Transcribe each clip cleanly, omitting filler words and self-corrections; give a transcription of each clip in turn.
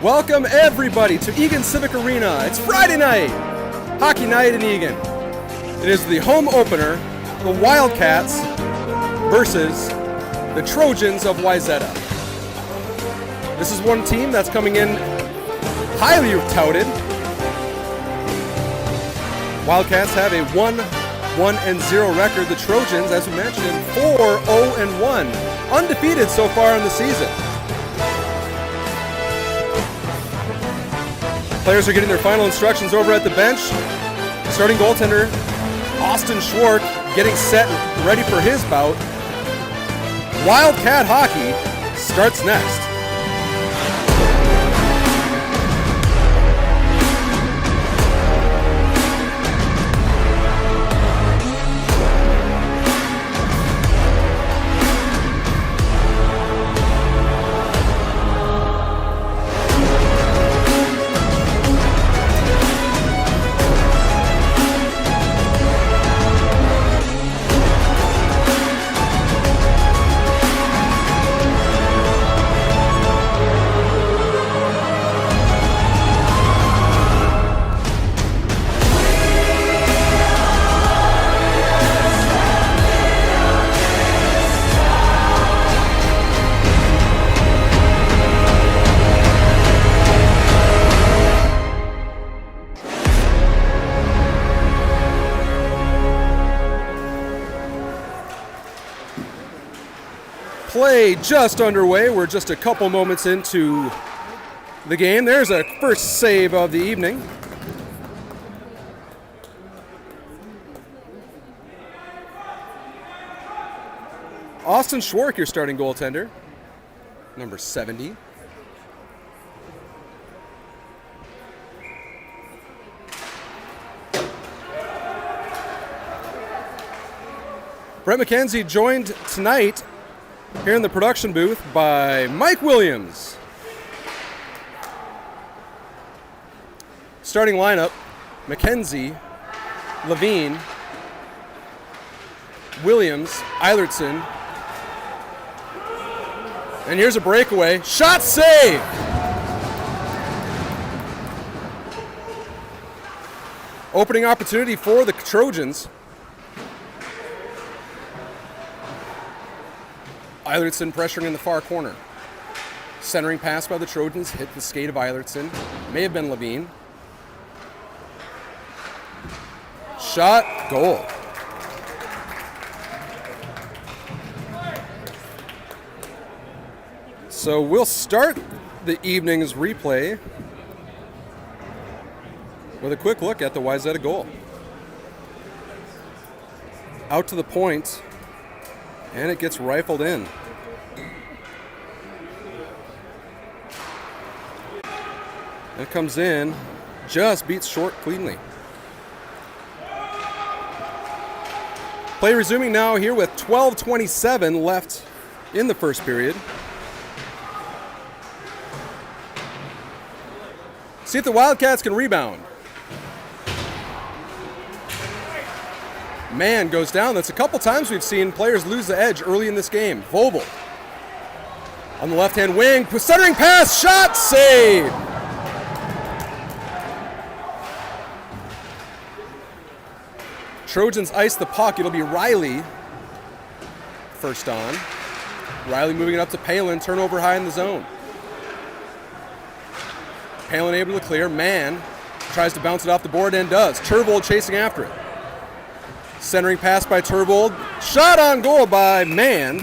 Welcome everybody to Eagan Civic Arena. It's Friday night, hockey night in Eagan. It is the home opener, the Wildcats versus the Trojans of Wayzata. This is one team that's coming in highly touted. Wildcats have a 1-1-0 record. The Trojans, as we mentioned, 4-0-1, undefeated so far in the season. Players are getting their final instructions over at the bench. Starting goaltender Austin Schwark getting set, ready for his bout. Wildcat hockey starts next. Play just underway. We're just a couple moments into the game. There's a first save of the evening. Austin Schwark, your starting goaltender, number 70. Brett MacKenzie joined tonight here in the production booth by Mike Williams. Starting lineup: MacKenzie, Levine, Williams, Eilertson. And here's a breakaway. Shot save! Opening opportunity for the Trojans. Eilertson pressuring in the far corner. Centering pass by the Trojans, hit the skate of Eilertson. May have been Levine. Shot, goal. So we'll start the evening's replay with a quick look at the Wayzata goal. Out to the point, and it gets rifled in. It comes in, just beats short cleanly. Play resuming now here with 12:27 left in the first period. See if the Wildcats can rebound. Man goes down. That's a couple times we've seen players lose the edge early in this game. Vobel on the left-hand wing, centering pass, shot, save. Trojans ice the puck. It'll be Riley first on. Riley moving it up to Palin, turnover high in the zone. Palin able to clear. Mann tries to bounce it off the board and does. Turvold chasing after it. Centering pass by Turvold. Shot on goal by Mann.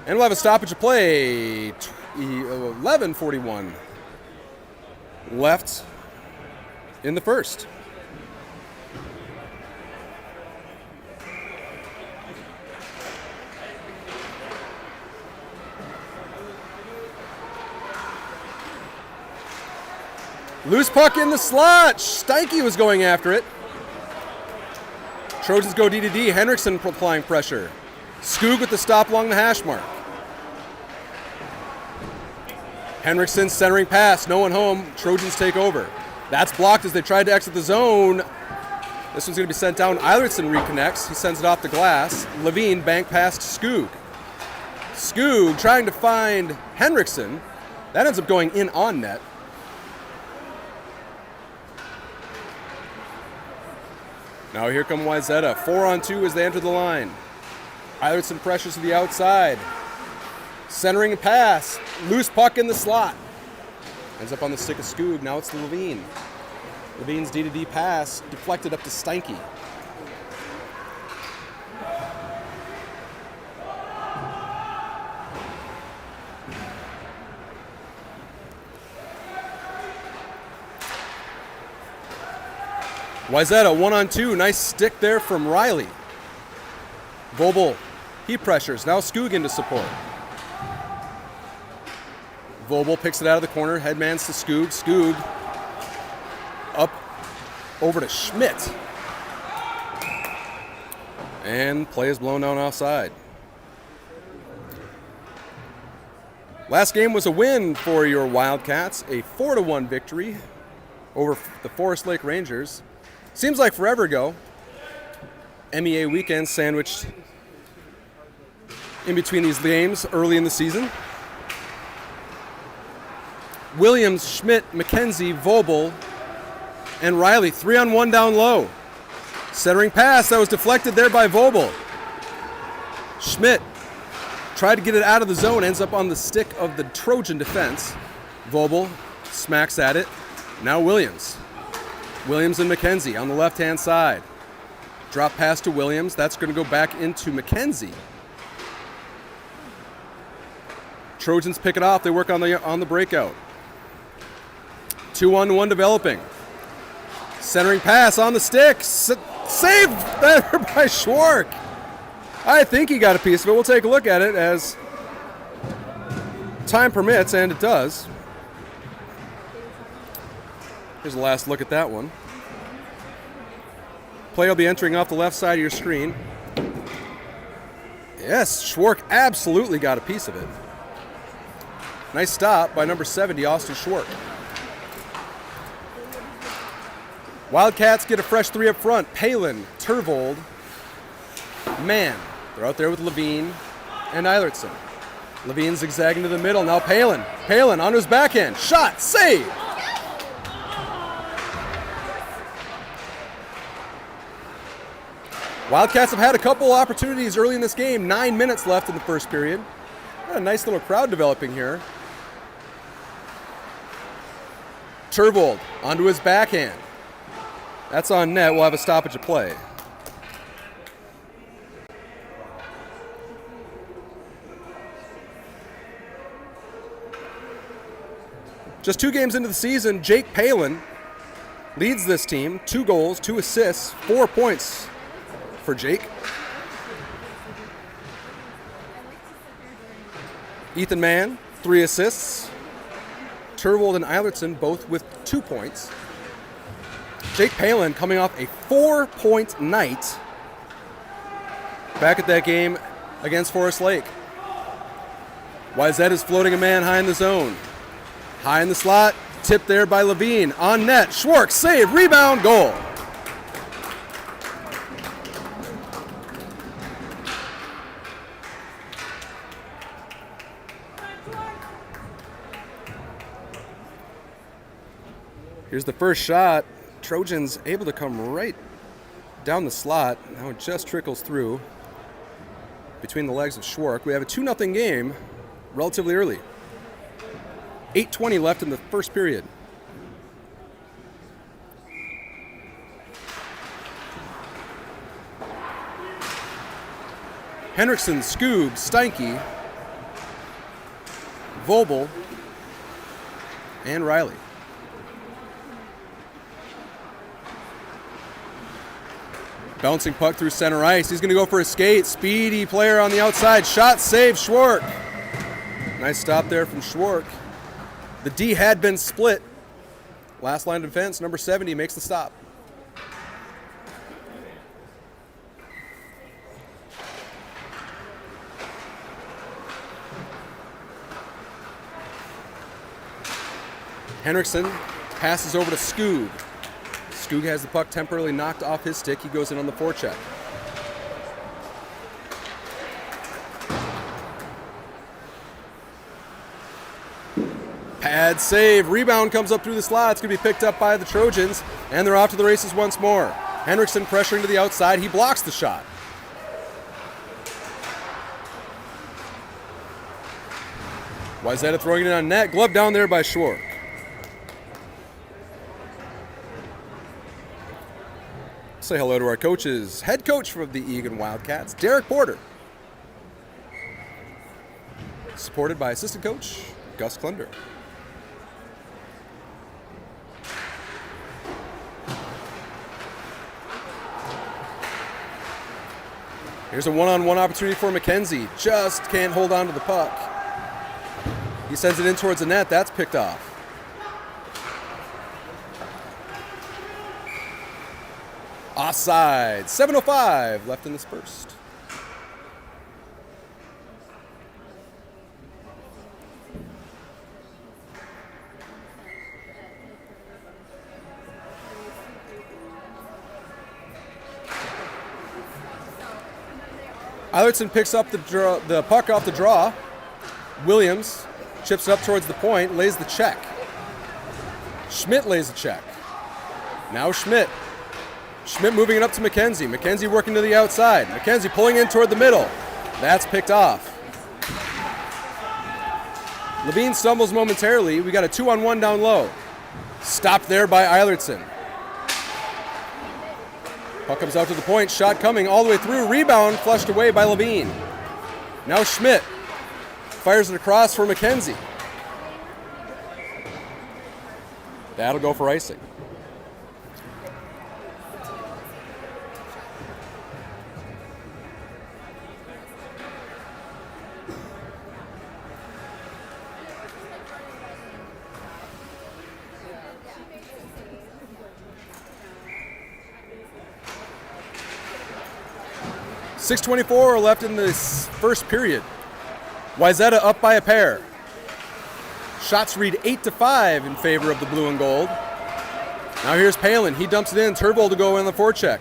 And we'll have a stoppage of play. 11:41 left in the first. Loose puck in the slot. Steinke was going after it. Trojans go D-to-D. Henriksen applying pressure. Skoog with the stop along the hash mark. Henriksen centering pass. No one home. Trojans take over. That's blocked as they tried to exit the zone. This one's going to be sent down. Eilertson reconnects. He sends it off the glass. Levine bank past Skoog. Skoog trying to find Henriksen. That ends up going in on net. Now here come Wayzata. 4-on-2 as they enter the line. Eilertson pressures to the outside. Centering a pass. Loose puck in the slot. Ends up on the stick of Skoog. Now it's Levine. Levine's D-to-D pass deflected up to Steinke. Wayzata 1-on-2. Nice stick there from Riley. Vobel, he pressures. Now Skoog into support. Vobel picks it out of the corner. Headmans to Skoog. Skoog up over to Schmidt. And play is blown down offside. Last game was a win for your Wildcats. A 4-1 victory over the Forest Lake Rangers. Seems like forever ago. MEA weekend sandwiched in between these games early in the season. Williams, Schmidt, MacKenzie, Vobel, and Riley. 3-on-1 down low. Centering pass that was deflected there by Vobel. Schmidt tried to get it out of the zone, ends up on the stick of the Trojan defense. Vobel smacks at it. Now Williams. Williams and MacKenzie on the left-hand side. Drop pass to Williams. That's going to go back into MacKenzie. Trojans pick it off. They work on the breakout. 2-on-1 developing. Centering pass on the stick. Saved there by Schwark. I think he got a piece of it. We'll take a look at it as time permits, and it does. Here's a last look at that one. Play will be entering off the left side of your screen. Yes, Schwark absolutely got a piece of it. Nice stop by number 70, Austin Schwark. Wildcats get a fresh 3 up front. Palin, Tervold, Mann. They're out there with Levine and Eilertson. Levine zigzagging to the middle. Now Palin. Palin on his backhand. Shot. Save. Wildcats have had a couple opportunities early in this game. 9 minutes left in the first period. Got a nice little crowd developing here. Tervold onto his backhand. That's on net. We'll have a stoppage of play. Just 2 games into the season, Jake Palin leads this team. 2 goals, 2 assists, 4 points for Jake. Ethan Mann, 3 assists. Tervold and Eilertson both with 2 points. Jake Palin coming off a 4-point night back at that game against Forest Lake. Wayzata is floating a man high in the zone. High in the slot, tipped there by Levine. On net, Schwark, save, rebound, goal. Here's the first shot. Trojans able to come right down the slot. Now it just trickles through between the legs of Schwark. We have a 2-0 game relatively early. 8:20 left in the first period. Henriksen, Skoog, Steinke, Vobel, and Riley. Bouncing puck through center ice. He's going to go for a skate. Speedy player on the outside. Shot save, Schwark. Nice stop there from Schwark. The D had been split. Last line of defense, number 70 makes the stop. Henriksen passes over to Skoog. Skoog has the puck temporarily knocked off his stick. He goes in on the forecheck. Bad save. Rebound comes up through the slot. It's going to be picked up by the Trojans, and they're off to the races once more. Henriksen pressuring to the outside. He blocks the shot. Wayzata throwing it on net. Glove down there by Schwark. Say hello to our coaches. Head coach of the Eagan Wildcats, Derek Porter. Supported by assistant coach Gus Klunder. Here's a one-on-one opportunity for MacKenzie. Just can't hold on to the puck. He sends it in towards the net. That's picked off. Offside. 7:05 left in this first. Eilertson picks up the puck off the draw. Williams chips it up towards the point, lays the check. Schmidt lays the check. Now Schmidt. Schmidt moving it up to MacKenzie. MacKenzie working to the outside. MacKenzie pulling in toward the middle. That's picked off. Levine stumbles momentarily. We got a 2-on-1 down low. Stopped there by Eilertson. Puck comes out to the point. Shot coming all the way through. Rebound flushed away by Levine. Now Schmidt fires it across for MacKenzie. That'll go for icing. .6:24 left in this first period. Wayzata up by a pair. Shots read 8-5 in favor of the blue and gold. Now here's Palin. He dumps it in. Turbo to go in the forecheck.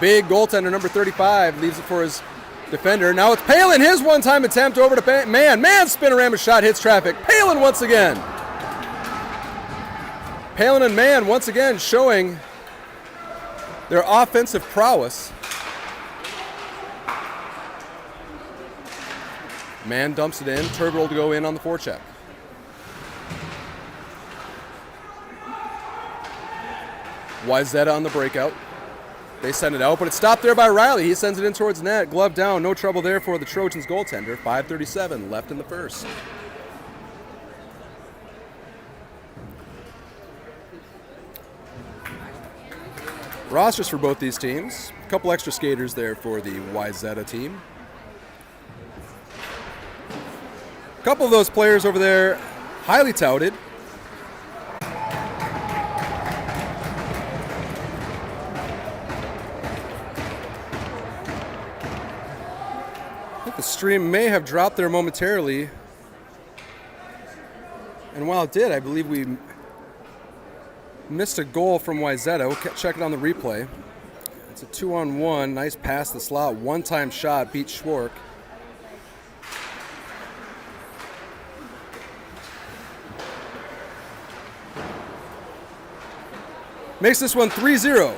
Big goaltender, number 35, leaves it for his defender. Now it's Palin. His one-time attempt over to Man. Man spinorama shot hits traffic. Palin once again. Palin and Mann once again showing their offensive prowess. Mann dumps it in. Turbo to go in on the forecheck. Wayzata on the breakout. They send it out, but it's stopped there by Riley. He sends it in towards net. Glove down. No trouble there for the Trojans goaltender. 5:37 left in the first. Rosters for both these teams. A couple extra skaters there for the Wayzata team. A couple of those players over there, highly touted. I think the stream may have dropped there momentarily. And while it did, I believe we missed a goal from Wayzata. We'll check it on the replay. It's a 2-on-1. Nice pass to the slot. One-time shot. Beat Schwark. Makes this one 3-0.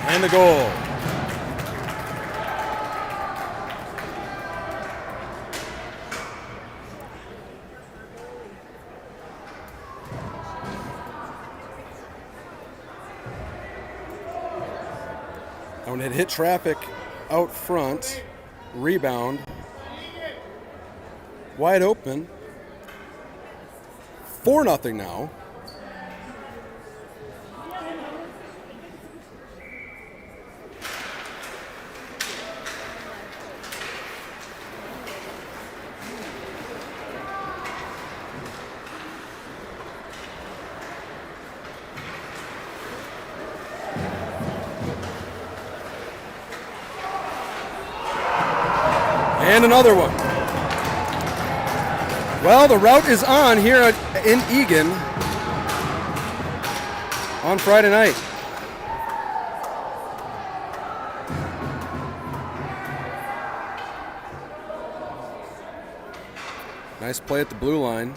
And the goal. When it hit traffic out front, rebound, wide open, 4-0 now. And another one. Well, the route is on here in Eagan on Friday night. Nice play at the blue line.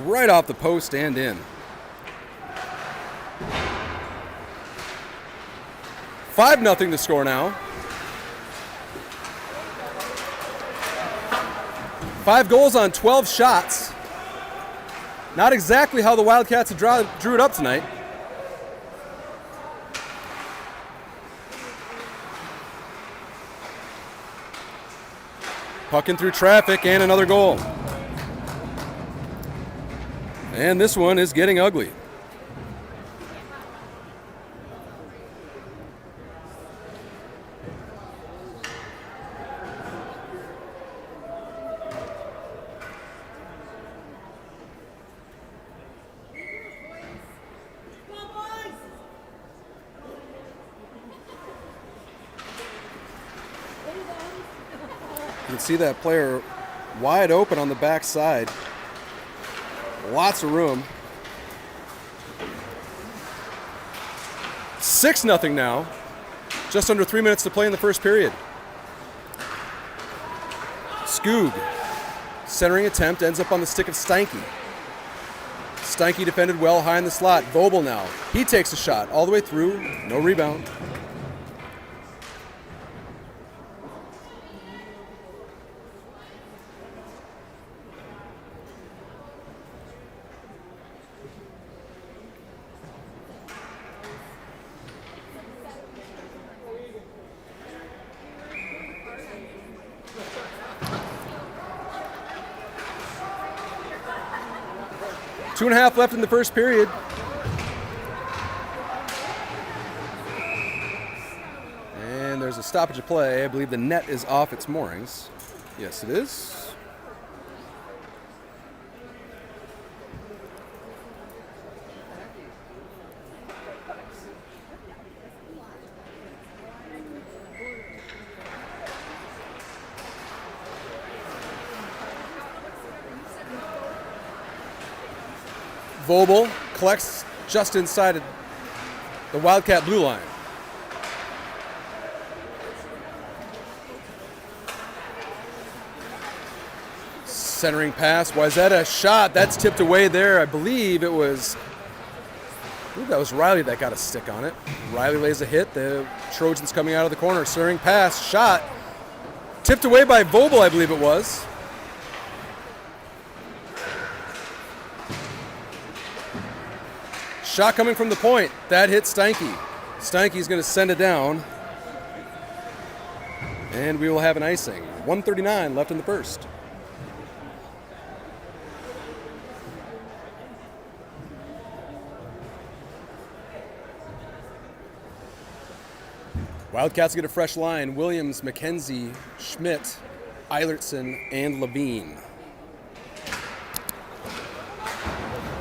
Right off the post and in. 5-0 to score now. 5 goals on 12 shots. Not exactly how the Wildcats drew it up tonight. Pucking through traffic and another goal. And this one is getting ugly. You can see that player wide open on the back side. Lots of room. 6-0 now. Just under 3 minutes to play in the first period. Skoog. Centering attempt ends up on the stick of Steinke. Steinke defended well high in the slot. Vobel now. He takes a shot all the way through. No rebound. Two and a half left in the first period. And there's a stoppage of play. I believe the net is off its moorings. Yes, it is. Vobel collects just inside the Wildcat blue line. Centering pass, Wayzata shot, that's tipped away there. I believe that was Riley that got a stick on it. Riley lays a hit, the Trojans coming out of the corner. Centering pass, shot, tipped away by Vobel, I believe it was. Shot coming from the point. That hit Steinke. Steinke's going to send it down. And we will have an icing. 1:39 left in the first. Wildcats get a fresh line. Williams, MacKenzie, Schmidt, Eilertson, and Levine.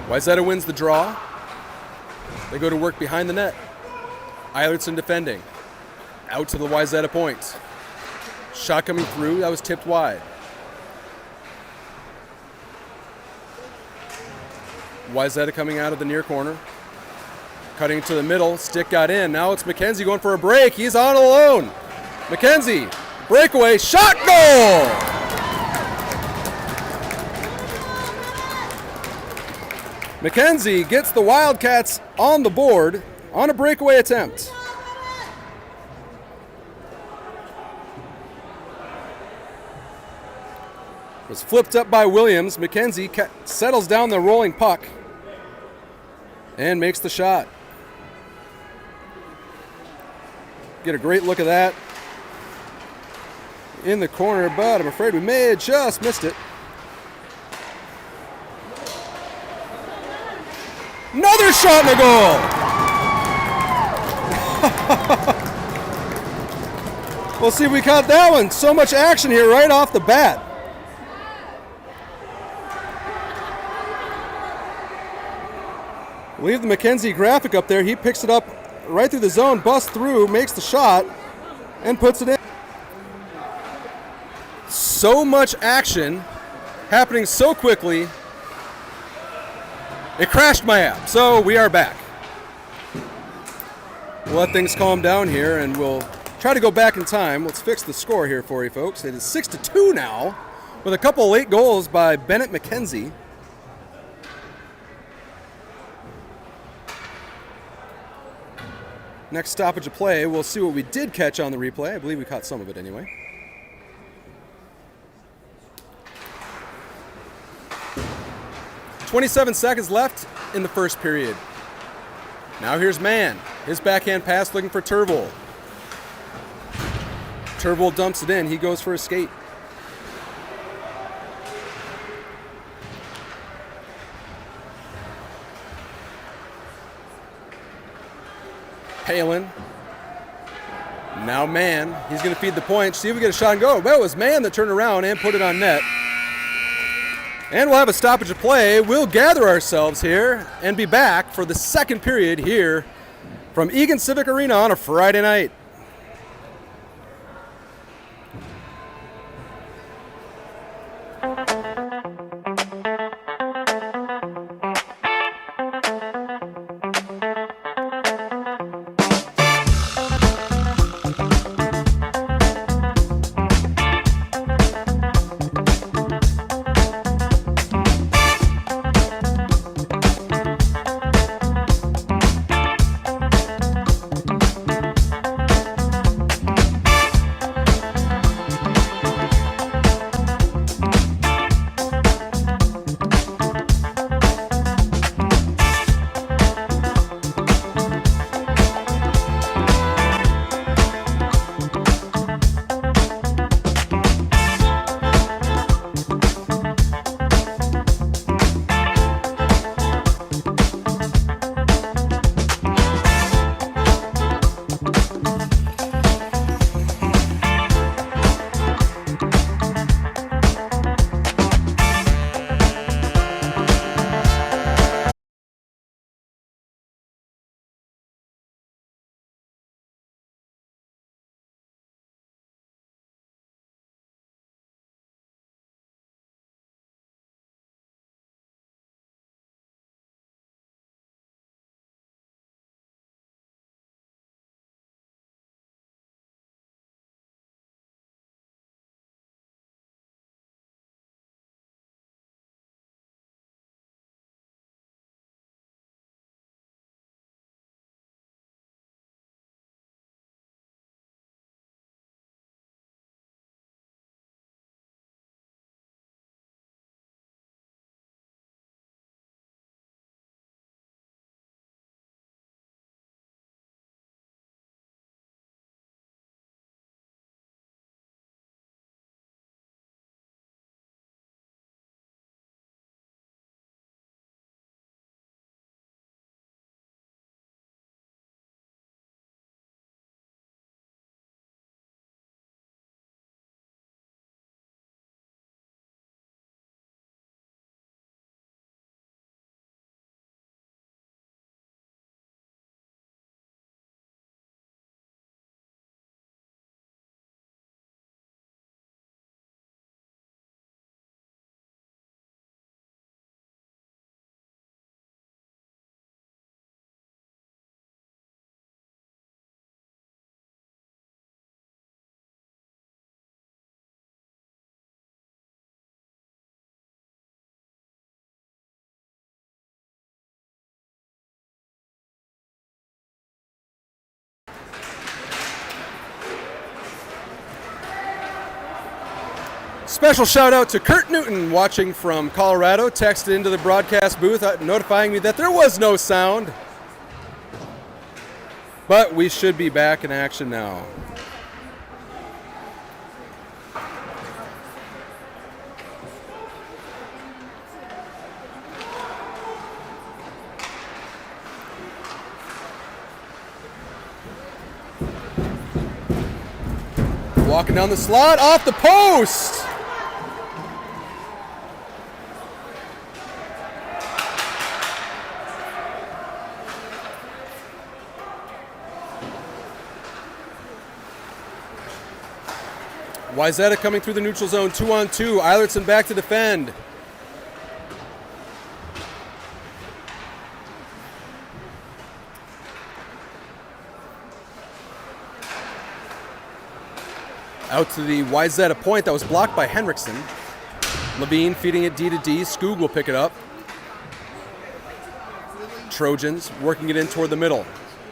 Wayzata wins the draw. They go to work behind the net. Eilertson defending. Out to the Wayzata point. Shot coming through. That was tipped wide. Wayzata coming out of the near corner. Cutting to the middle. Stick got in. Now it's MacKenzie going for a break. He's on alone. MacKenzie. Breakaway. Shot goal! MacKenzie gets the Wildcats on the board on a breakaway attempt. Was flipped up by Williams. MacKenzie settles down the rolling puck and makes the shot. Get a great look at that in the corner, but I'm afraid we may have just missed it. Another shot and a goal! We'll see if we caught that one. So much action here right off the bat. Leave the MacKenzie graphic up there. He picks it up right through the zone, busts through, makes the shot, and puts it in. So much action happening so quickly, it crashed my app. So we are back. We'll let things calm down here, and we'll try to go back in time. Let's fix the score here for you folks. It is 6-2 now, with a couple late goals by Bennett MacKenzie. Next stoppage of play, we'll see what we did catch on the replay. I believe we caught some of it anyway. "27 seconds left in the first period. Now here's Mann. His backhand pass looking for Turvol. Turvol dumps it in. He goes for a skate. Palin. Now Mann. He's going to feed the point. See if we get a shot and go. Well, it was Mann that turned around and put it on net. And we'll have a stoppage of play. We'll gather ourselves here and be back for the second period here from Eagan Civic Arena on a Friday night. Special shout out to Kurt Newton watching from Colorado, texted into the broadcast booth notifying me that there was no sound. But we should be back in action now. Walking down the slot, off the post. Wayzata coming through the neutral zone, 2-on-2. Eilertson back to defend. Out to the Wayzata point that was blocked by Henriksen. Levine feeding it D to D. Skoog will pick it up. Trojans working it in toward the middle.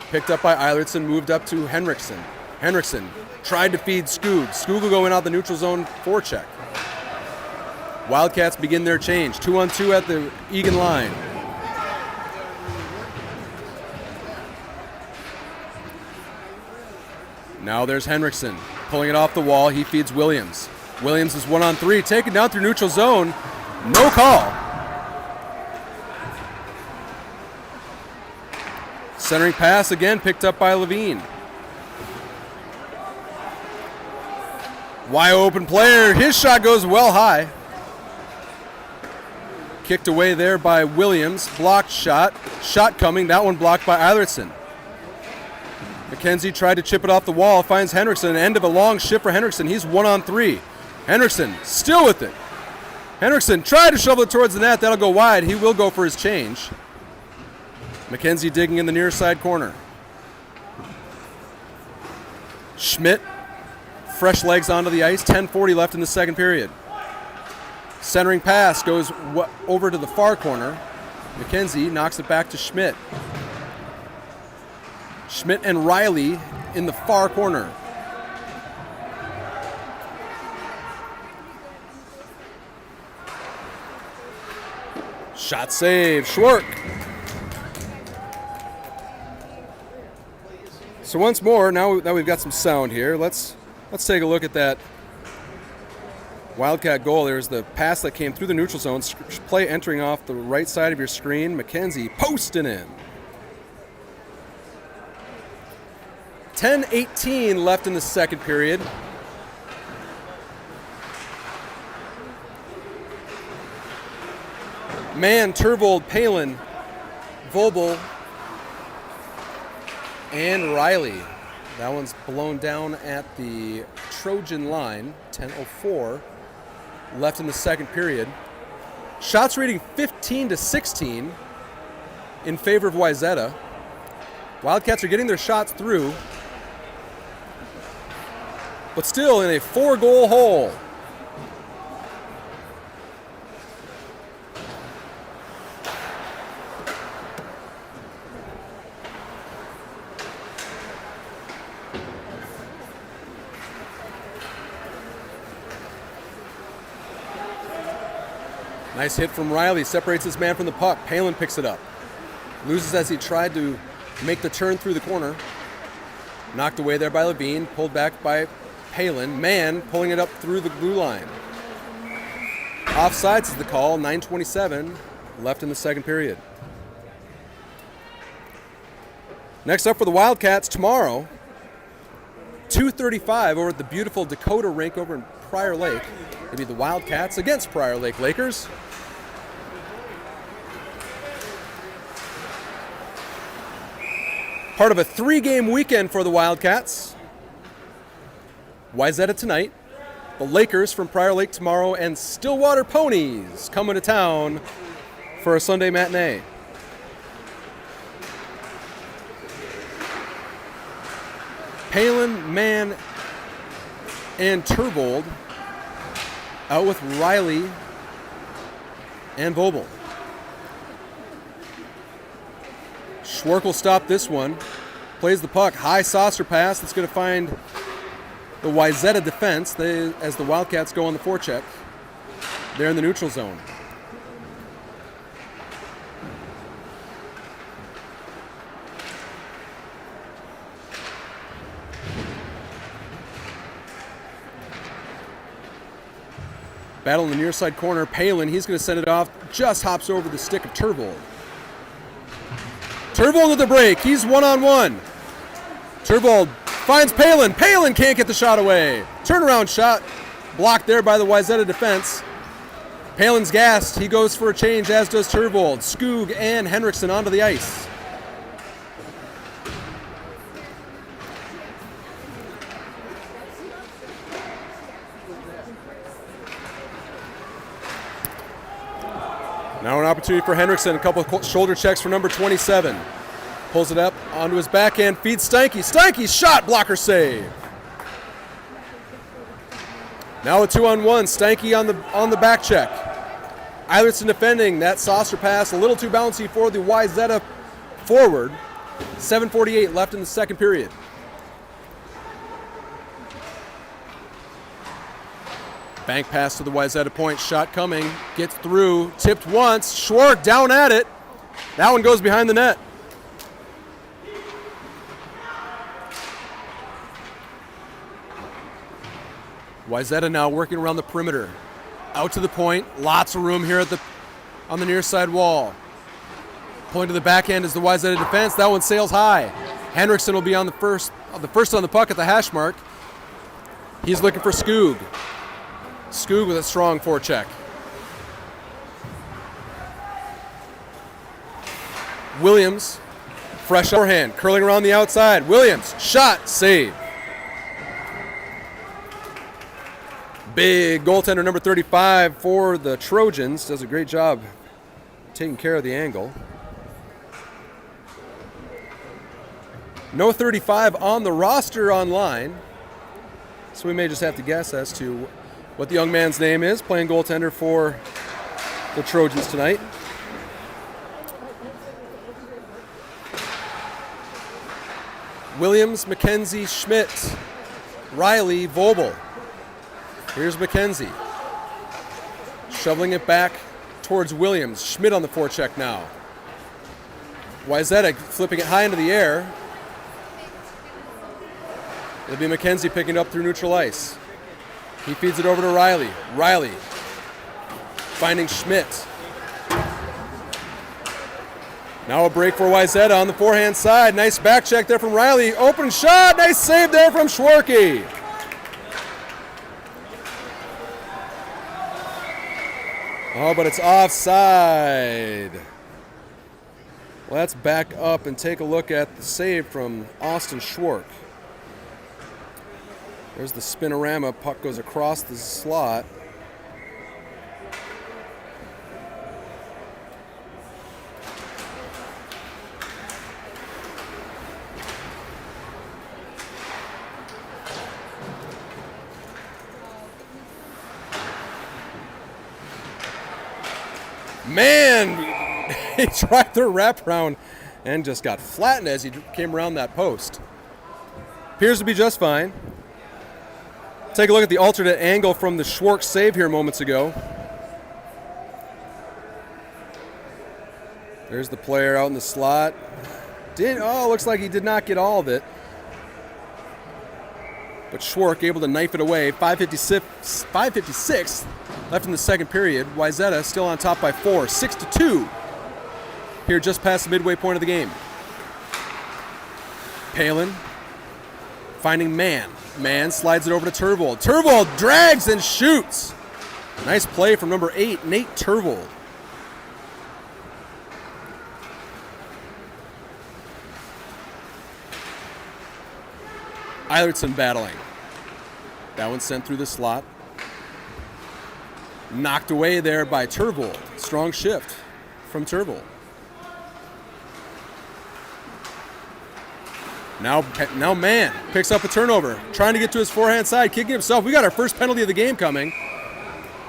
Picked up by Eilertson, moved up to Henriksen. Henriksen tried to feed Skoog. Skoog will go in out the neutral zone forecheck. Wildcats begin their change. 2-on-2 at the Eagan line. Now there's Henriksen pulling it off the wall. He feeds Williams. Williams is 1-on-3, taken down through neutral zone. No call. Centering pass again picked up by Levine. Wide open player. His shot goes well high. Kicked away there by Williams. Blocked shot. Shot coming. That one blocked by Eilertson. MacKenzie tried to chip it off the wall. Finds Henriksen. End of a long shift for Henriksen. He's 1-on-3. Henriksen still with it. Henriksen tried to shovel it towards the net. That'll go wide. He will go for his change. MacKenzie digging in the near side corner. Schmidt, fresh legs onto the ice. 10:40 left in the second period. Centering pass goes over to the far corner. MacKenzie knocks it back to Schmidt. Schmidt and Riley in the far corner. Shot save, Schwark. So once more, now that we've got some sound here, let's take a look at that Wildcat goal. There's the pass that came through the neutral zone. Play entering off the right side of your screen. MacKenzie posting in. 10:18 left in the second period. Mann, Tervold, Palin, Vobel, and Riley. That one's blown down at the Trojan line. 10:04 left in the second period. Shots rating 15-16 in favor of Wayzata. Wildcats are getting their shots through, but still in a 4-goal hole. Nice hit from Riley, separates his man from the puck. Palin picks it up. Loses as he tried to make the turn through the corner. Knocked away there by Levine, pulled back by Palin. Mann pulling it up through the blue line. Offsides is the call, 9:27 left in the second period. Next up for the Wildcats tomorrow, 2:35 over at the beautiful Dakota rink over in Prior Lake. It'll be the Wildcats against Prior Lake Lakers. Part of a 3-game weekend for the Wildcats. Wayzata tonight, the Lakers from Prior Lake tomorrow, and Stillwater Ponies coming to town for a Sunday matinee. Palin, Mann, and Tervold out with Riley and Vobel. Schwark will stop this one. Plays the puck. High saucer pass that's going to find the Wayzata defense as the Wildcats go on the forecheck. They're in the neutral zone. Battle in the near side corner. Palin, he's going to send it off. Just hops over the stick of Tervold. Tervold at the break. He's 1-on-1. Tervold finds Palin. Palin can't get the shot away. Turnaround shot blocked there by the Wayzata defense. Palin's gassed. He goes for a change, as does Tervold. Skoog and Henriksen onto the ice. Now an opportunity for Henriksen. A couple of shoulder checks for number 27. Pulls it up onto his backhand, feeds Stanky. Stanky's shot, blocker save. Now a 2-on-1. Stanky on the back check. Eilertson defending. That saucer pass a little too bouncy for the Wayzata forward. 7:48 left in the second period. Bank pass to the Wayzata point. Shot coming. Gets through. Tipped once. Schwark down at it. That one goes behind the net. Wayzata now working around the perimeter. Out to the point. Lots of room here on the near side wall. Pulling to the backhand is the Wayzata defense. That one sails high. Henriksen will be on the first on the puck at the hash mark. He's looking for Skoog. Skoog with a strong forecheck. Williams, fresh forehand, curling around the outside. Williams, shot, save. Big goaltender number 35 for the Trojans. Does a great job taking care of the angle. No 35 on the roster online, so we may just have to guess as to what the young man's name is, playing goaltender for the Trojans tonight. Williams, MacKenzie, Schmidt, Riley, Vobel. Here's MacKenzie. Shoveling it back towards Williams. Schmidt on the forecheck now. Wayzata flipping it high into the air. It'll be MacKenzie picking it up through neutral ice. He feeds it over to Riley. Riley finding Schmidt. Now a break for Wayzata on the forehand side. Nice back check there from Riley. Open shot. Nice save there from Schwarky. Oh, but it's offside. Let's back up and take a look at the save from Austin Schwark. There's the spinorama. Puck goes across the slot. Man, he tried the wraparound and just got flattened as he came around that post. Appears to be just fine. Take a look at the alternate angle from the Schwark save here moments ago. There's the player out in the slot. Looks like he did not get all of it. But Schwark able to knife it away. 5:56 left in the second period. Wayzata still on top by 4, 6-2. Here just past the midway point of the game. Palin finding Mann. Mann slides it over to Turvold. Turvold drags and shoots. Nice play from number 8, Nate Turvold. Eilertson battling. That one sent through the slot. Knocked away there by Turvold. Strong shift from Turvold. Now Mann picks up a turnover, trying to get to his forehand side, kicking himself. We got our first penalty of the game coming.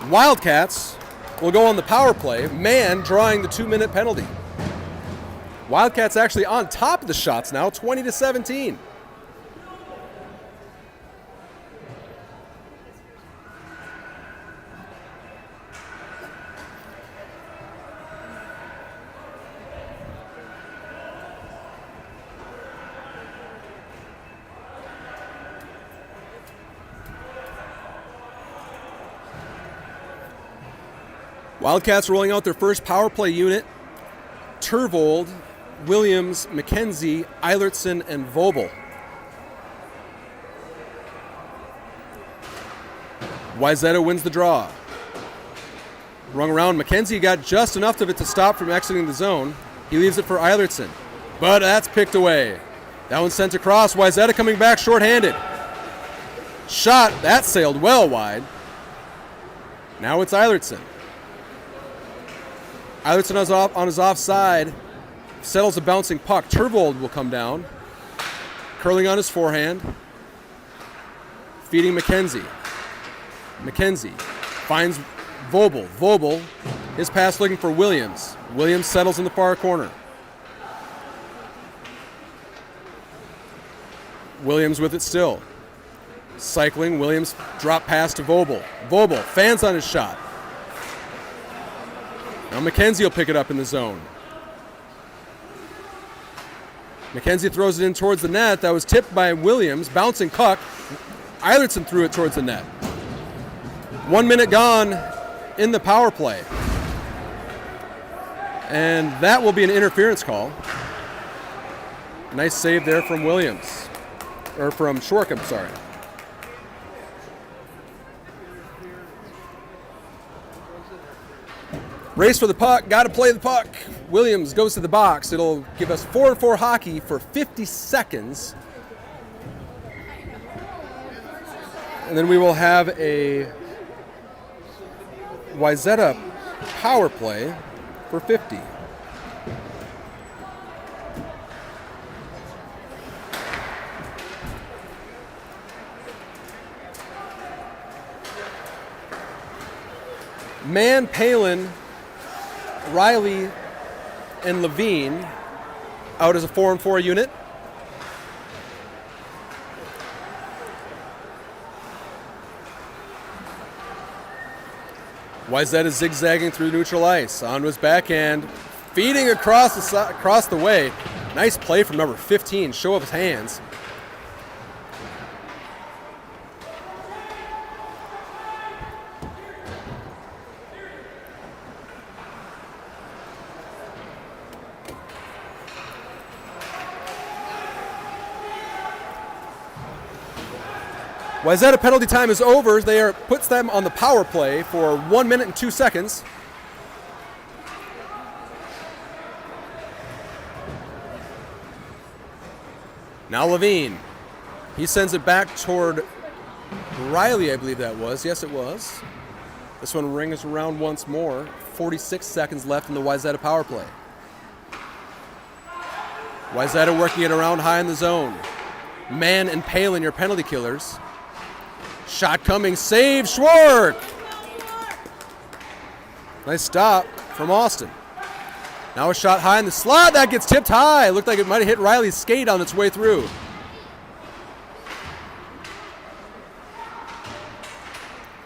Wildcats will go on the power play. Mann drawing the 2-minute penalty. Wildcats actually on top of the shots now, 20-17. Wildcats rolling out their first power play unit. Turvold, Williams, MacKenzie, Eilertson, and Vobel. Wayzata wins the draw. Rung around, MacKenzie got just enough of it to stop from exiting the zone. He leaves it for Eilertson, but that's picked away. That one sent across. Wayzata coming back shorthanded. Shot, that sailed well wide. Now it's Eilertson. Eilertson on his offside, settles a bouncing puck. Turvold will come down, curling on his forehand, feeding MacKenzie. MacKenzie finds Vobel. Vobel, his pass looking for Williams. Williams settles in the far corner. Williams with it still. Cycling, Williams drop pass to Vobel. Vobel fans on his shot. Now MacKenzie will pick it up in the zone. MacKenzie throws it in towards the net. That was tipped by Williams. Bouncing puck. Eilertson threw it towards the net. 1 minute gone in the power play. And that will be an interference call. Nice save there from Williams. Or from Schwark, I'm sorry. Race for the puck, got to play the puck. Williams goes to the box. It'll give us 4-4 hockey for 50 seconds. And then we will have a Wayzata power play for 50. Mann, Palin, Riley, and Levine out as a 4-on-4 unit. Wayzata zigzagging through neutral ice. Onto his backhand, feeding across the way. Nice play from number 15, show of his hands. Wayzata penalty time is over. Puts them on the power play for 1 minute and 2 seconds. Now Levine. He sends it back toward Riley, I believe that was. Yes, it was. This one rings around once more. 46 seconds left in the Wayzata power play. Wayzata working it around high in the zone. Mann and Palin, your penalty killers. Shot coming, save, Schwark! Nice stop from Austin. Now a shot high in the slot, that gets tipped high. Looked like it might have hit Riley's skate on its way through.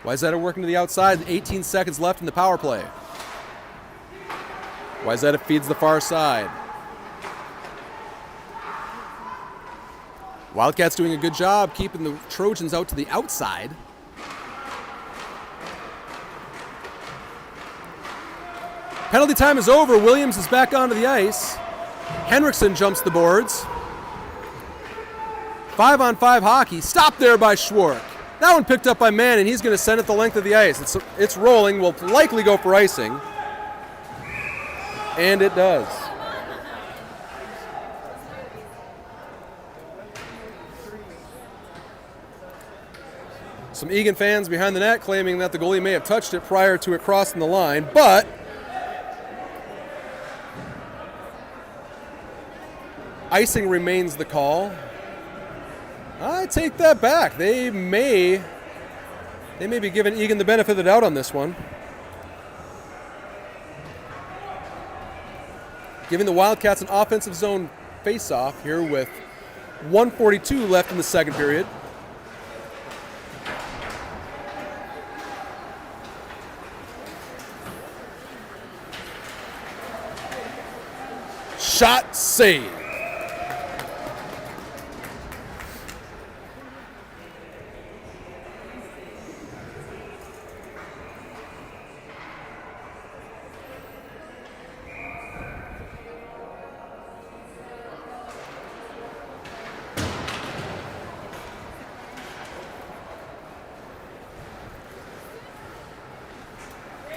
Wayzata working to the outside, 18 seconds left in the power play. Wayzata feeds the far side. Wildcats doing a good job keeping the Trojans out to the outside. Penalty time is over. Williams is back onto the ice. Henriksen jumps the boards. 5-on-5 hockey. Stopped there by Schwark. That one picked up by Mann, and he's going to send it the length of the ice. It's rolling. Will likely go for icing. And it does. Some Eagan fans behind the net claiming that the goalie may have touched it prior to it crossing the line, but icing remains the call. I take that back. They may be giving Eagan the benefit of the doubt on this one. Giving the Wildcats an offensive zone face-off here with 1:42 left in the second period. Shot saved.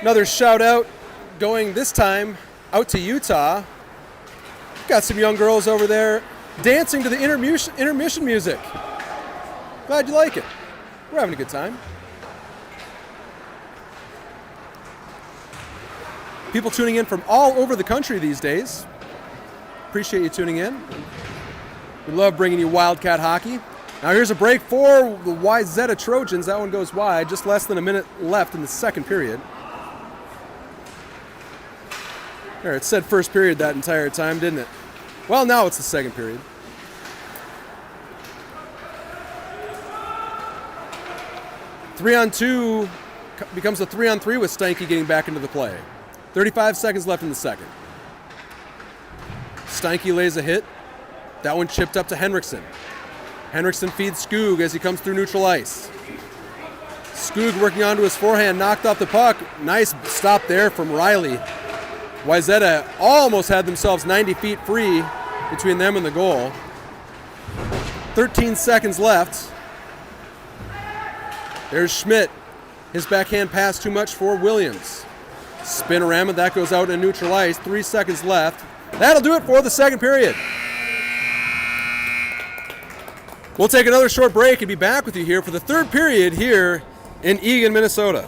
Another shout out going this time out to Utah. Got some young girls over there dancing to the intermission music. Glad you like it. We're having a good time. People tuning in from all over the country these days. Appreciate you tuning in. We love bringing you Wildcat hockey. Now here's a break for the Wayzata Trojans. That one goes wide. Just less than a minute left in the second period. There, it said first period that entire time, didn't it? Well, now it's the second period. Three-on-2 becomes a 3-on-3 with Steinke getting back into the play. 35 seconds left in the second. Steinke lays a hit. That one chipped up to Henriksen. Henriksen feeds Skoog as he comes through neutral ice. Skoog working onto his forehand, knocked off the puck. Nice stop there from Riley. Wayzata almost had themselves 90 feet free between them and the goal. 13 seconds left. There's Schmidt. His backhand pass too much for Williams. Spinorama, that goes out in neutral ice. 3 seconds left. That'll do it for the second period. We'll take another short break and be back with you here for the third period here in Eagan, Minnesota.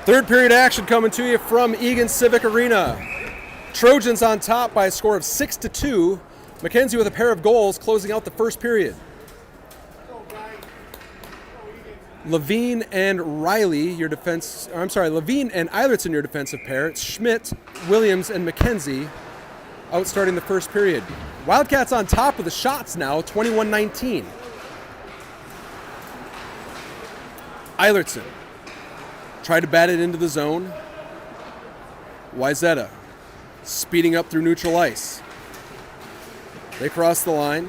Third period action coming to you from Eagan Civic Arena. Trojans on top by a score of 6-2. MacKenzie with a pair of goals closing out the first period. Levine and Riley, your defense, or I'm sorry, Levine and Eilertson, your defensive pair. It's Schmidt, Williams, and MacKenzie out starting the first period. Wildcats on top with the shots now, 21-19. Eilertson tried to bat it into the zone. Wayzata speeding up through neutral ice. They cross the line.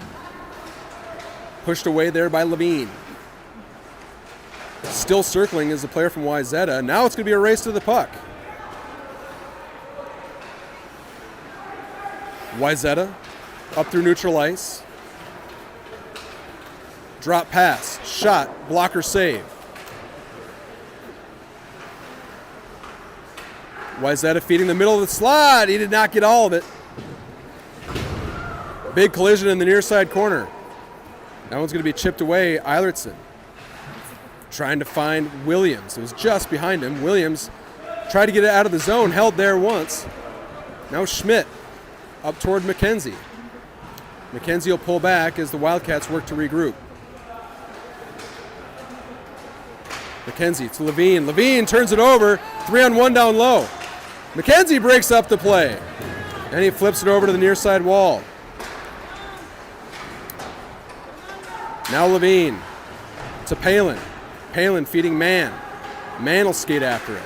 Pushed away there by Levine. Still circling is the player from Wayzata. Now it's going to be a race to the puck. Wayzata up through neutral ice. Drop pass. Shot. Blocker save. Wayzata feeding the middle of the slot. He did not get all of it. Big collision in the near side corner. That one's going to be chipped away. Eilertson trying to find Williams. It was just behind him. Williams tried to get it out of the zone, held there once. Now Schmidt up toward MacKenzie. MacKenzie will pull back as the Wildcats work to regroup. MacKenzie to Levine. Levine turns it over. 3-on-1 down low. MacKenzie breaks up the play. And he flips it over to the near side wall. Now Levine to Palin. Palin feeding Mann. Mann will skate after it.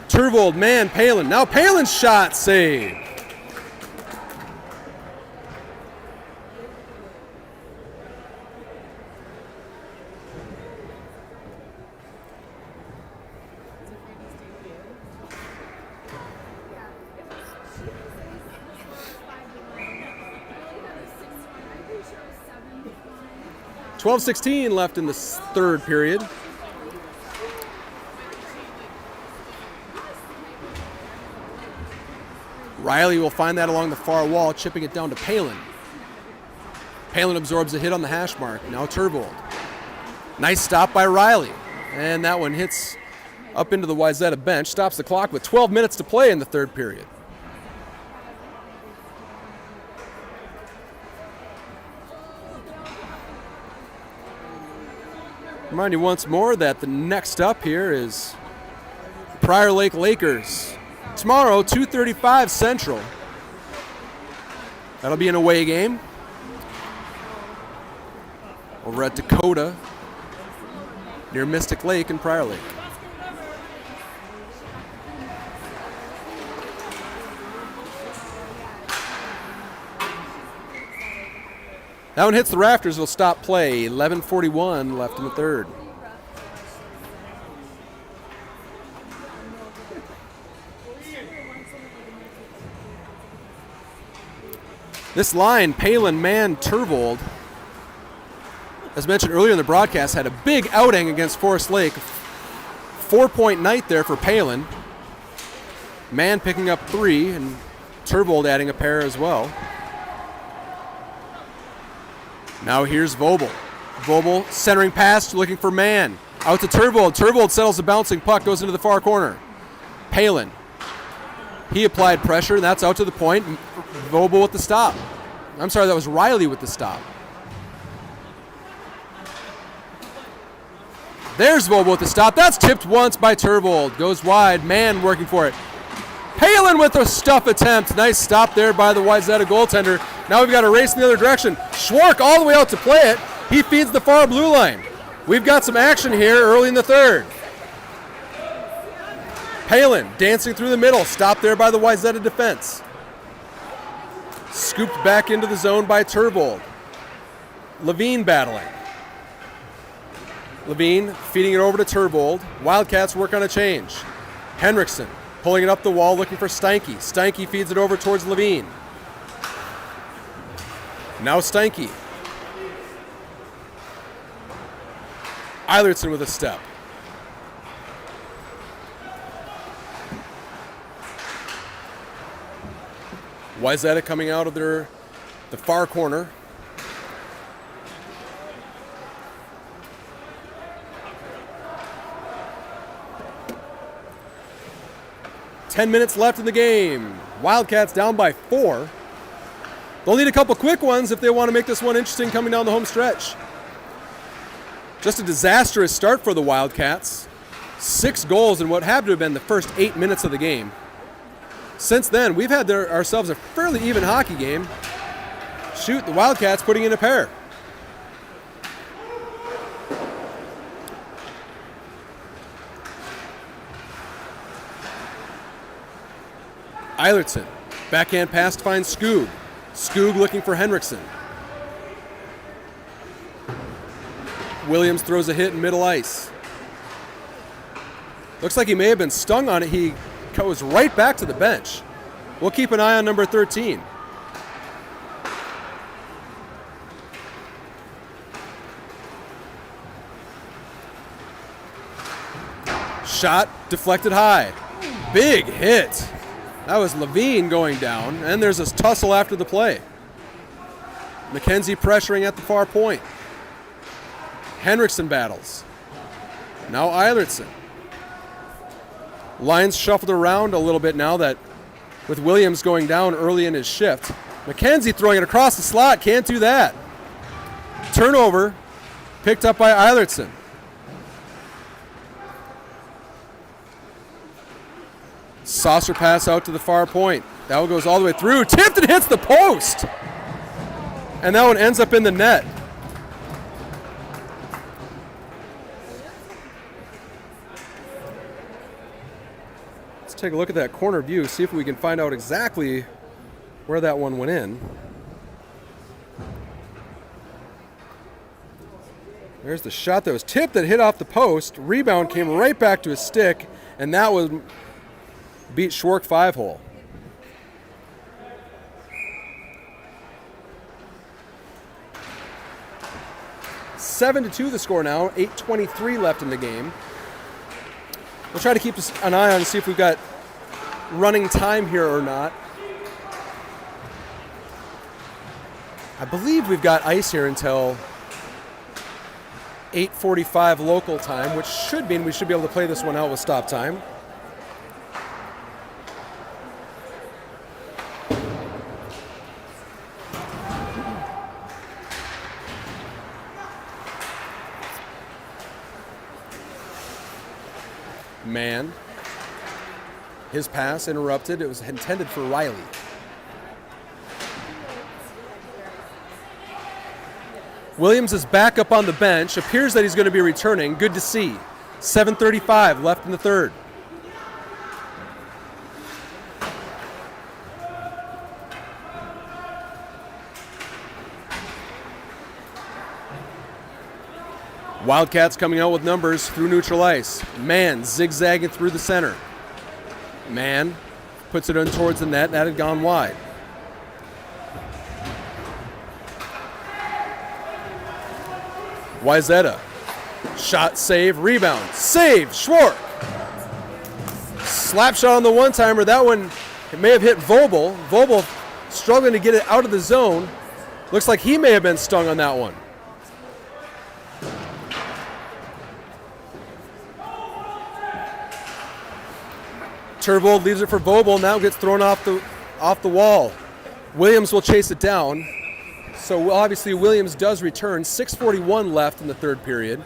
Turvold, Mann, Palin. Now Palin's shot saved. 12:16 left in the third period. Riley will find that along the far wall, chipping it down to Palin. Palin absorbs a hit on the hash mark. Now Turvold. Nice stop by Riley. And that one hits up into the Wayzata bench. Stops the clock with 12 minutes to play in the third period. Remind you once more that the next up here is Prior Lake Lakers. Tomorrow, 2:35 Central. That'll be an away game. Over at Dakota, near Mystic Lake in Prior Lake. That one hits the rafters, will stop play. 11:41 left in the third. This line, Palin, Mann, Turvold, as mentioned earlier in the broadcast, had a big outing against Forest Lake. 4-point night there for Palin. Mann picking up 3, and Turvold adding a pair as well. Now here's Vobel. Vobel centering pass, looking for Mann. Out to Turvold. Turvold settles the bouncing puck, goes into the far corner. Palin. He applied pressure, and that's out to the point. Vobel with the stop. I'm sorry, that was Riley with the stop. There's Vobel with the stop. That's tipped once by Turvold. Goes wide. Mann working for it. Palin with a stuff attempt. Nice stop there by the Wayzata goaltender. Now we've got a race in the other direction. Schwark all the way out to play it. He feeds the far blue line. We've got some action here early in the third. Palin dancing through the middle. Stopped there by the Wayzata defense. Scooped back into the zone by Turvold. Levine battling. Levine feeding it over to Turvold. Wildcats work on a change. Henriksen pulling it up the wall, looking for Steinke. Steinke feeds it over towards Levine. Now Steinke. Eilertson with a step. Wayzata coming out of the far corner. Ten minutes left in the game. Wildcats down by 4. They'll need a couple quick ones if they want to make this one interesting coming down the home stretch. Just a disastrous start for the Wildcats. 6 goals in what had to have been the first 8 minutes of the game. Since then, we've had ourselves a fairly even hockey game. Shoot, the Wildcats putting in a pair. Eilertson, backhand pass finds Skoog. Skoog looking for Henriksen. Williams throws a hit in middle ice. Looks like he may have been stung on it. He goes right back to the bench. We'll keep an eye on number 13. Shot deflected high. Big hit. That was Levine going down, and there's this tussle after the play. MacKenzie pressuring at the far point. Henriksen battles. Now Eilertson. Lines shuffled around a little bit now that with Williams going down early in his shift. MacKenzie throwing it across the slot, can't do that. Turnover picked up by Eilertson. Saucer pass out to the far point. That one goes all the way through. Tipped and hits the post. And that one ends up in the net. Let's take a look at that corner view, see if we can find out exactly where that one went in. There's the shot that was tipped that hit off the post. Rebound came right back to his stick, and that was beat Schwark 5-hole. 7-2 the score now, 8:23 left in the game. We'll try to keep an eye on to see if we've got running time here or not. I believe we've got ice here until 8:45 local time, which should mean we should be able to play this one out with stop time. Man, his pass interrupted. It was intended for Riley. Williams is back up on the bench. Appears that he's going to be returning. Good to see. 7:35 left in the third. Wildcats coming out with numbers through neutral ice. Man zigzagging through the center. Man puts it in towards the net. That had gone wide. Wayzata. Shot, save, rebound. Save, Schwartz. Slap shot on the one-timer. That one, it may have hit Vobel. Vobel struggling to get it out of the zone. Looks like he may have been stung on that one. Turvold leaves it for Vobel, now gets thrown off the wall. Williams will chase it down. So obviously Williams does return. 6:41 left in the third period.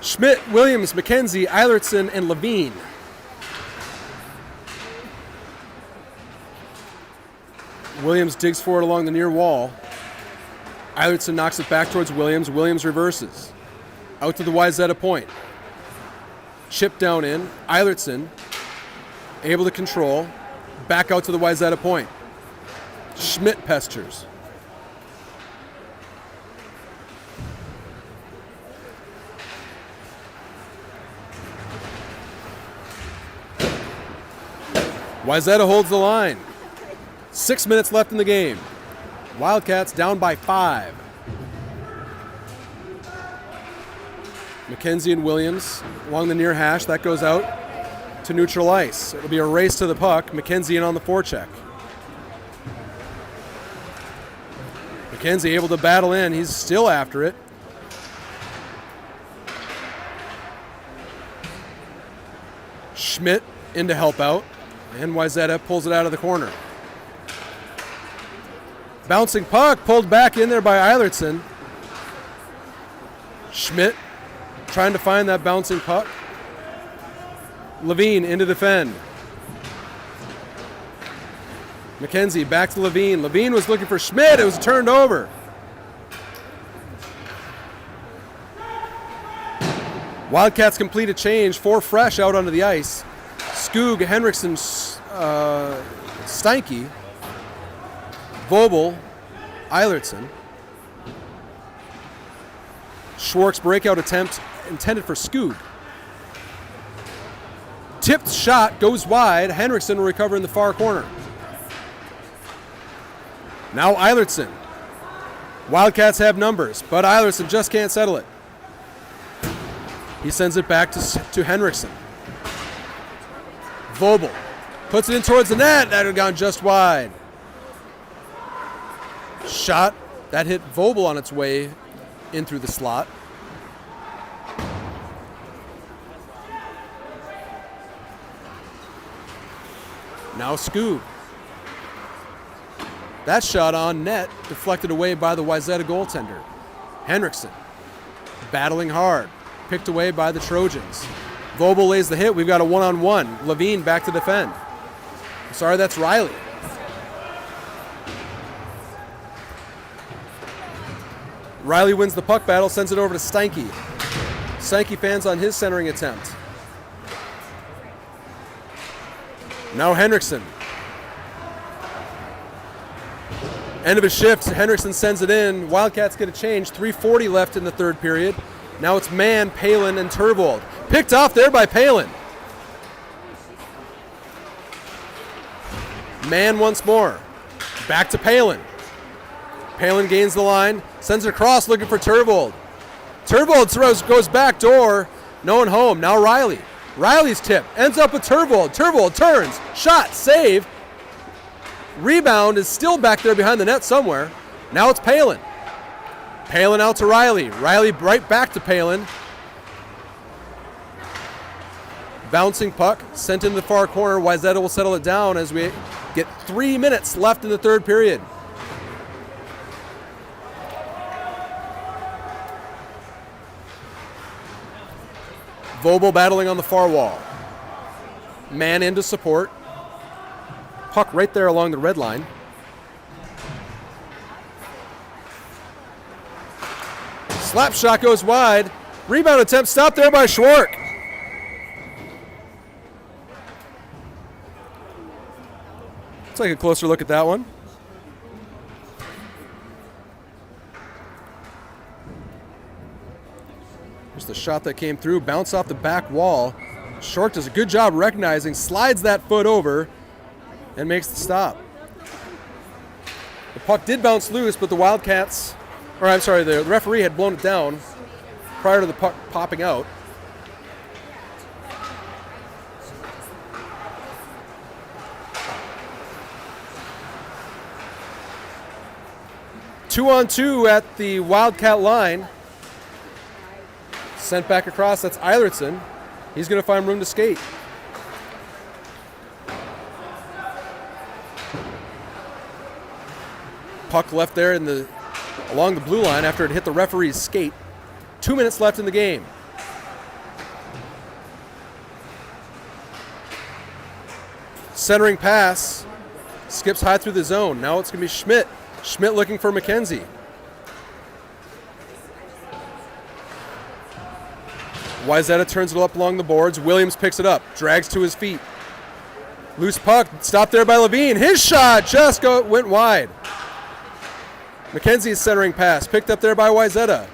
Schmidt, Williams, MacKenzie, Eilertson, and Levine. Williams digs forward along the near wall. Eilertson knocks it back towards Williams. Williams reverses. Out to the Wayzata point. Chip down in. Eilertson able to control. Back out to the Wayzata point. Schmidt pesters. Wayzata holds the line. 6 minutes left in the game. Wildcats down by 5. MacKenzie and Williams along the near hash. That goes out to neutral ice. It'll be a race to the puck. MacKenzie in on the forecheck. MacKenzie able to battle in. He's still after it. Schmidt in to help out. And Wayzata pulls it out of the corner. Bouncing puck pulled back in there by Eilertson. Schmidt trying to find that bouncing puck. Levine in to defend. MacKenzie back to Levine. Levine was looking for Schmidt. It was turned over. Wildcats complete a change. 4 fresh out onto the ice. Skoog, Henriksen, Steinke, Vobel, Eilertson. Schwartz breakout attempt intended for Skoog. Tipped shot goes wide. Henriksen will recover in the far corner. Now Eilertson. Wildcats have numbers, but Eilertson just can't settle it. He sends it back to Henriksen. Vobel puts it in towards the net. That had gone just wide. Shot that hit Vobel on its way in through the slot. Now Skoog. That shot on net deflected away by the Wayzata goaltender. Henriksen battling hard. Picked away by the Trojans. Vobel lays the hit. We've got a one-on-one. Levine back to defend. Sorry, that's Riley. Riley wins the puck battle, sends it over to Steinke. Steinke fans on his centering attempt. Now Henriksen. End of his shift, Henriksen sends it in. Wildcats get a change. 3:40 left in the third period. Now it's Mann, Palin, and Turvold. Picked off there by Palin. Mann once more. Back to Palin. Palin gains the line, sends it across looking for Turvold. Turvold goes back door. No one home. Now Riley. Riley's tip ends up with Turvold. Turvold turns. Shot. Save. Rebound is still back there behind the net somewhere. Now it's Palin. Palin out to Riley. Riley right back to Palin. Bouncing puck sent in the far corner. Wayzata will settle it down as we get 3 minutes left in the third period. Vobel battling on the far wall. Man into support. Puck right there along the red line. Slap shot goes wide. Rebound attempt stopped there by Schwark. Let's take a closer look at that one. Here's the shot that came through, bounced off the back wall. Schwark does a good job recognizing, slides that foot over, and makes the stop. The puck did bounce loose, but the Wildcats, the referee had blown it down prior to the puck popping out. Two on two at the Wildcat line. Sent back across, that's Eilertson. He's going to find room to skate. Puck left there along the blue line after it hit the referee's skate. 2 minutes left in the game. Centering pass. Skips high through the zone. Now it's going to be Schmidt. Schmidt looking for MacKenzie. Wayzata turns it up along the boards. Williams picks it up. Drags to his feet. Loose puck. Stopped there by Levine. His shot just went wide. MacKenzie's centering pass. Picked up there by Wayzata.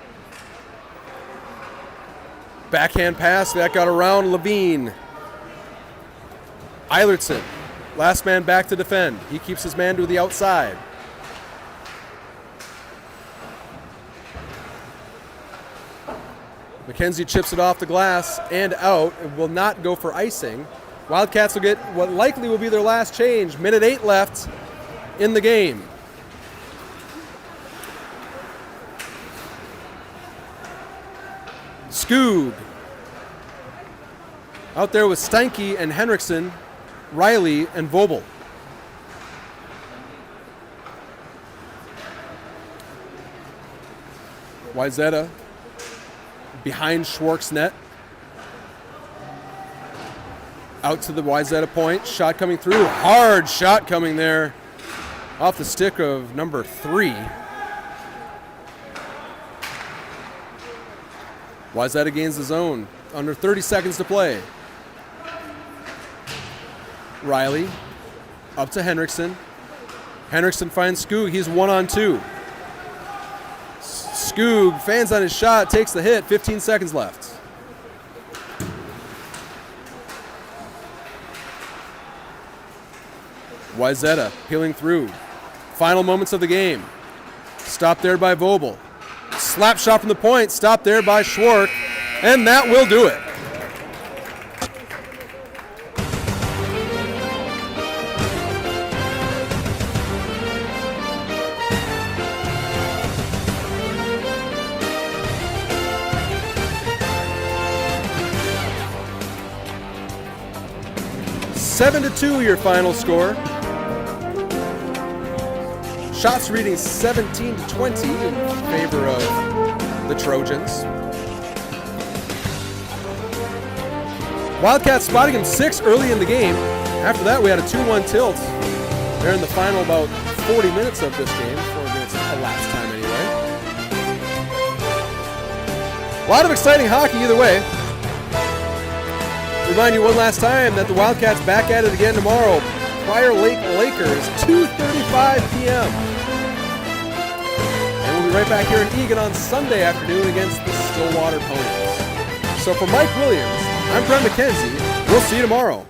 Backhand pass. That got around Levine. Eilertson. Last man back to defend. He keeps his man to the outside. MacKenzie chips it off the glass and out. It will not go for icing. Wildcats will get what likely will be their last change. Minute 8 left in the game. Skoog. Out there with Steinke and Henriksen, Riley and Vobel. Wayzata behind Schwark's net. Out to the Wayzata point. Shot coming through. Hard shot coming there off the stick of number 3. Wayzata gains the zone. Under 30 seconds to play. Riley up to Henriksen. Henriksen finds Skoog. He's 1-on-2. Skoog fans on his shot, takes the hit, 15 seconds left. Wayzata peeling through. Final moments of the game. Stopped there by Vobel. Slap shot from the point, stopped there by Schwark, and that will do it. Seven to 2 your final score. Shots reading 17 to 20 in favor of the Trojans. Wildcats spotting him 6 early in the game. After that, we had a 2-1 tilt. They're in the final about 40 minutes of this game. 4 minutes elapsed time anyway. A lot of exciting hockey either way. Remind you one last time that the Wildcats back at it again tomorrow. Prior Lake Lakers, 2:35 p.m. right back here in Eagan on Sunday afternoon against the Stillwater Ponies. So for Mike Williams, I'm Brent MacKenzie. We'll see you tomorrow.